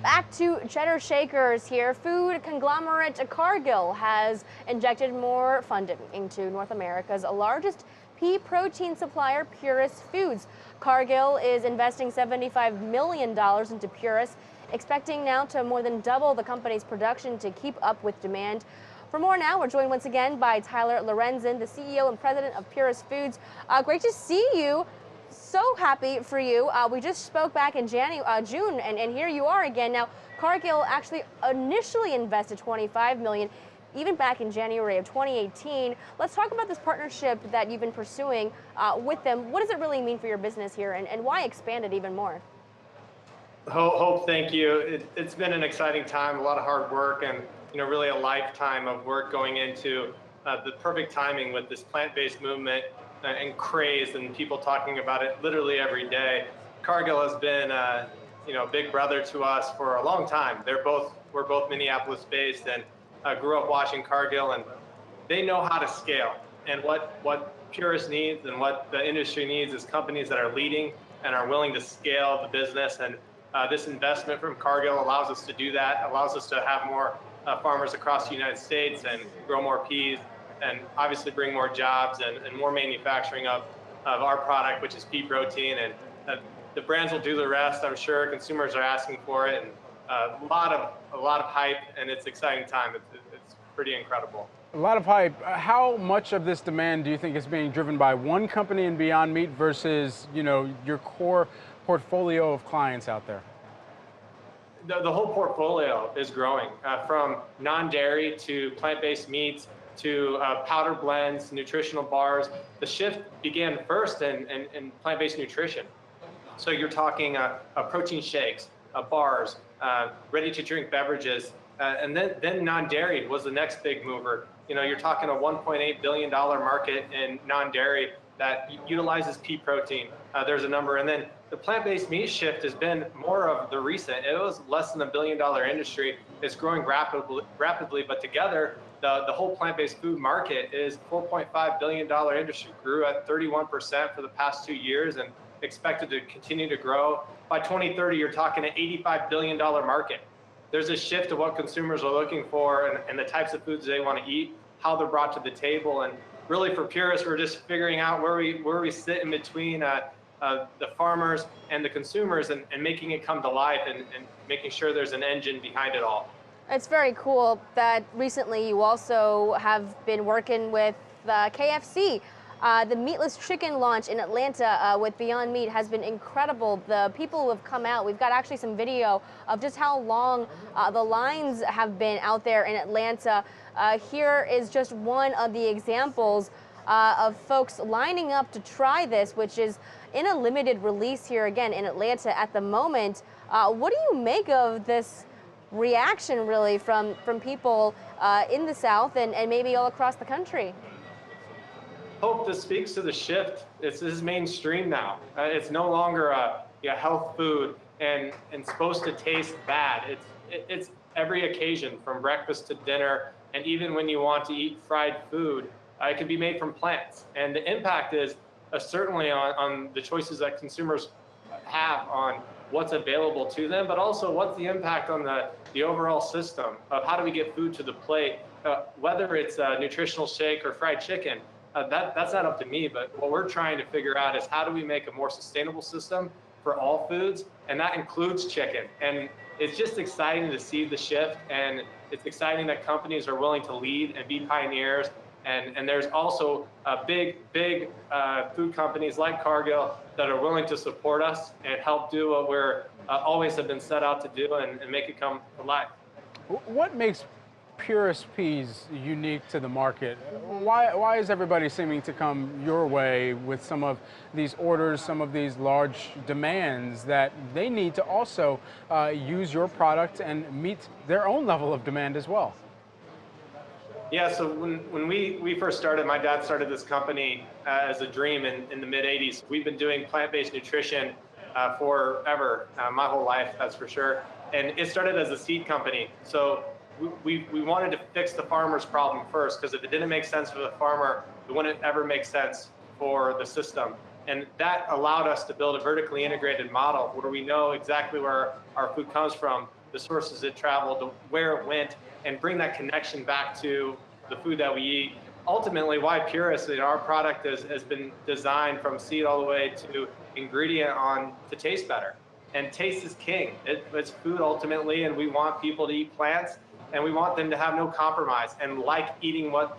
Back to Cheddar Shakers here. Food conglomerate Cargill has injected more funding into North America's largest pea protein supplier, Puris Foods. Cargill is investing $75 million into Puris, expecting now to more than double the company's production to keep up with demand. For more now, we're joined once again by Tyler Lorenzen, the CEO and president of Puris Foods. Great to see you. So happy for you. We just spoke back in June, and here you are again. Now, Cargill actually initially invested $25 million, even back in January of 2018. Let's talk about this partnership that you've been pursuing with them. What does it really mean for your business here, and why expand it even more? Hope, thank you. It's been an exciting time, a lot of hard work, and really a lifetime of work going into the perfect timing with this plant-based movement and craze, and people talking about it literally every day. Cargill has been a big brother to us for a long time. We're both Minneapolis-based, and grew up watching Cargill, and they know how to scale. And what Puris needs and what the industry needs is companies that are leading and are willing to scale the business. And this investment from Cargill allows us to do that, allows us to have more farmers across the United States and grow more peas, and obviously bring more jobs and more manufacturing of our product, which is pea protein. And the brands will do the rest. I'm sure consumers are asking for it, and a lot of hype, and it's an exciting time. It's pretty incredible. A lot of hype. How much of this demand do you think is being driven by one company in Beyond Meat versus your core portfolio of clients out there? The whole portfolio is growing, from non-dairy to plant-based meats to powder blends, nutritional bars. The shift began first in plant-based nutrition. So you're talking protein shakes, bars, ready-to-drink beverages, and then non-dairy was the next big mover. You're talking a $1.8 billion market in non-dairy that utilizes pea protein. There's a number. And then the plant-based meat shift has been more of the recent. It was less than $1 billion industry. It's growing rapidly, but together, the whole plant-based food market is $4.5 billion industry. Grew at 31% for the past 2 years and expected to continue to grow. By 2030, you're talking an $85 billion market. There's a shift of what consumers are looking for and the types of foods they want to eat, how they're brought to the table. And really for Puris, we're just figuring out where we sit in between the farmers and the consumers, and making it come to life, and making sure there's an engine behind it all. It's very cool that recently you also have been working with KFC. The Meatless Chicken launch in Atlanta with Beyond Meat has been incredible. The people who have come out, we've got actually some video of just how long the lines have been out there in Atlanta. Here is just one of the examples of folks lining up to try this, which is in a limited release here again in Atlanta at the moment. What do you make of this reaction really from people in the South and maybe all across the country? Hope this speaks to the shift. This is mainstream now. It's no longer a health food and supposed to taste bad. It's every occasion, from breakfast to dinner, and even when you want to eat fried food, it can be made from plants. And the impact is certainly on the choices that consumers have on what's available to them, but also what's the impact on the overall system of how do we get food to the plate, whether it's a nutritional shake or fried chicken. That's not up to me, but what we're trying to figure out is how do we make a more sustainable system for all foods, and that includes chicken. And it's just exciting to see the shift, and it's exciting that companies are willing to lead and be pioneers. And there's also big food companies like Cargill that are willing to support us and help do what we're always have been set out to do, and make it come to life. What makes Puris peas unique to the market? Why is everybody seeming to come your way with some of these orders, some of these large demands that they need to also use your product and meet their own level of demand as well? Yeah, so when we first started, my dad started this company as a dream in the mid-'80s. We've been doing plant-based nutrition forever, my whole life, that's for sure. And it started as a seed company. So we wanted to fix the farmer's problem first, because if it didn't make sense for the farmer, it wouldn't ever make sense for the system. And that allowed us to build a vertically integrated model where we know exactly where our food comes from, the sources it traveled, to where it went, and bring that connection back to the food that we eat. Ultimately, why Puris, our product has been designed from seed all the way to ingredient on to taste better. And taste is king. It's food ultimately, and we want people to eat plants, and we want them to have no compromise and like eating what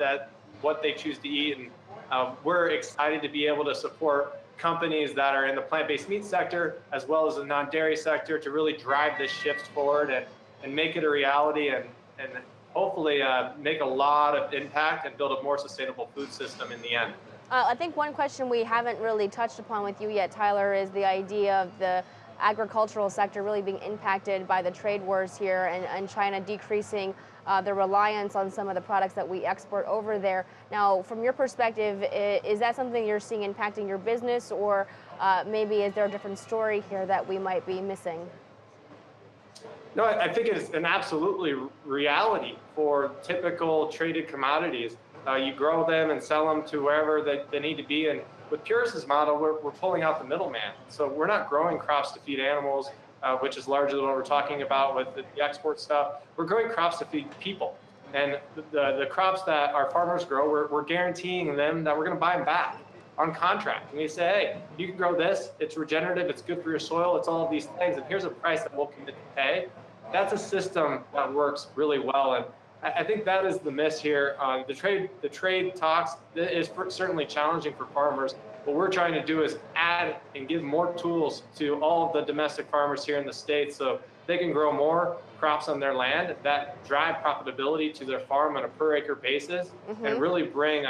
they choose to eat. And we're excited to be able to support companies that are in the plant-based meat sector as well as the non-dairy sector to really drive this shift forward and make it a reality and hopefully make a lot of impact and build a more sustainable food system in the end. I think one question we haven't really touched upon with you yet, Tyler, is the idea of the agricultural sector really being impacted by the trade wars here and China decreasing the reliance on some of the products that we export over there. Now, from your perspective, is that something you're seeing impacting your business, or maybe is there a different story here that we might be missing? No, I think it's an absolutely reality for typical traded commodities. You grow them and sell them to wherever they need to be. And with Puris's model, we're pulling out the middleman. So we're not growing crops to feed animals, which is largely what we're talking about with the export stuff. We're growing crops to feed people. And the crops that our farmers grow, we're guaranteeing them that we're going to buy them back on contract. And we say, hey, you can grow this. It's regenerative. It's good for your soil. It's all of these things. And here's a price that we'll commit to pay. That's a system that works really well. And I think that is the miss here. The trade talks is certainly challenging for farmers. What we're trying to do is add and give more tools to all of the domestic farmers here in the States so they can grow more crops on their land that drive profitability to their farm on a per acre basis and really bring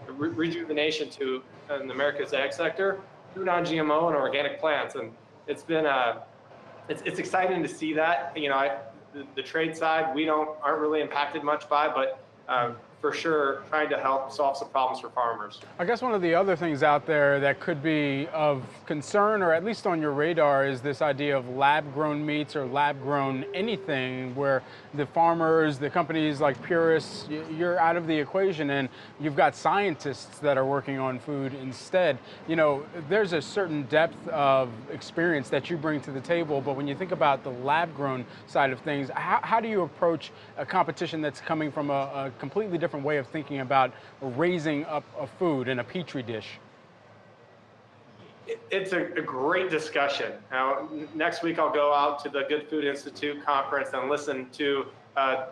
rejuvenation to America's ag sector through non-GMO and organic plants. And it's been it's exciting to see that. You know, the trade side we aren't really impacted much by, but for sure trying to help solve some problems for farmers. I guess one of the other things out there that could be of concern, or at least on your radar, is this idea of lab-grown meats or lab-grown anything, where the farmers, the companies like Puris, you're out of the equation and you've got scientists that are working on food instead. You know, there's a certain depth of experience that you bring to the table, but when you think about the lab-grown side of things, how do you approach a competition that's coming from a completely different way of thinking about raising up a food in a petri dish? It's a great discussion. Now, next week I'll go out to the Good Food Institute conference and listen to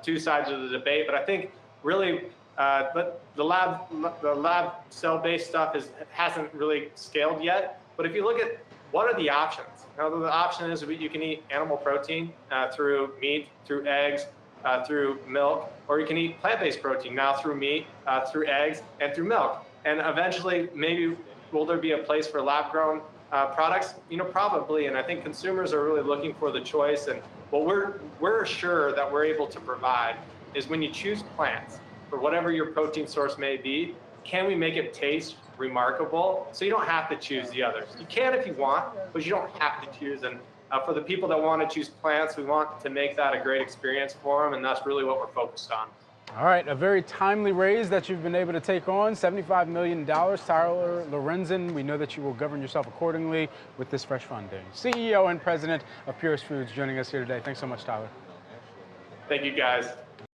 two sides of the debate. But I think really, but the lab cell-based stuff hasn't really scaled yet. But if you look at what are the options, now the option is you can eat animal protein through meat, through eggs, through milk, or you can eat plant-based protein now through meat, through eggs, and through milk. And eventually, maybe will there be a place for lab-grown products? You know, probably. And I think consumers are really looking for the choice. And what we're sure that we're able to provide is when you choose plants for whatever your protein source may be, can we make it taste remarkable so you don't have to choose the others? You can if you want, but you don't have to choose. And for the people that want to choose plants, we want to make that a great experience for them, and that's really what we're focused on. All right, a very timely raise that you've been able to take on, $75 million. Tyler Lorenzen, we know that you will govern yourself accordingly with this fresh funding. CEO and President of Puris Foods joining us here today. Thanks so much, Tyler. Thank you, guys.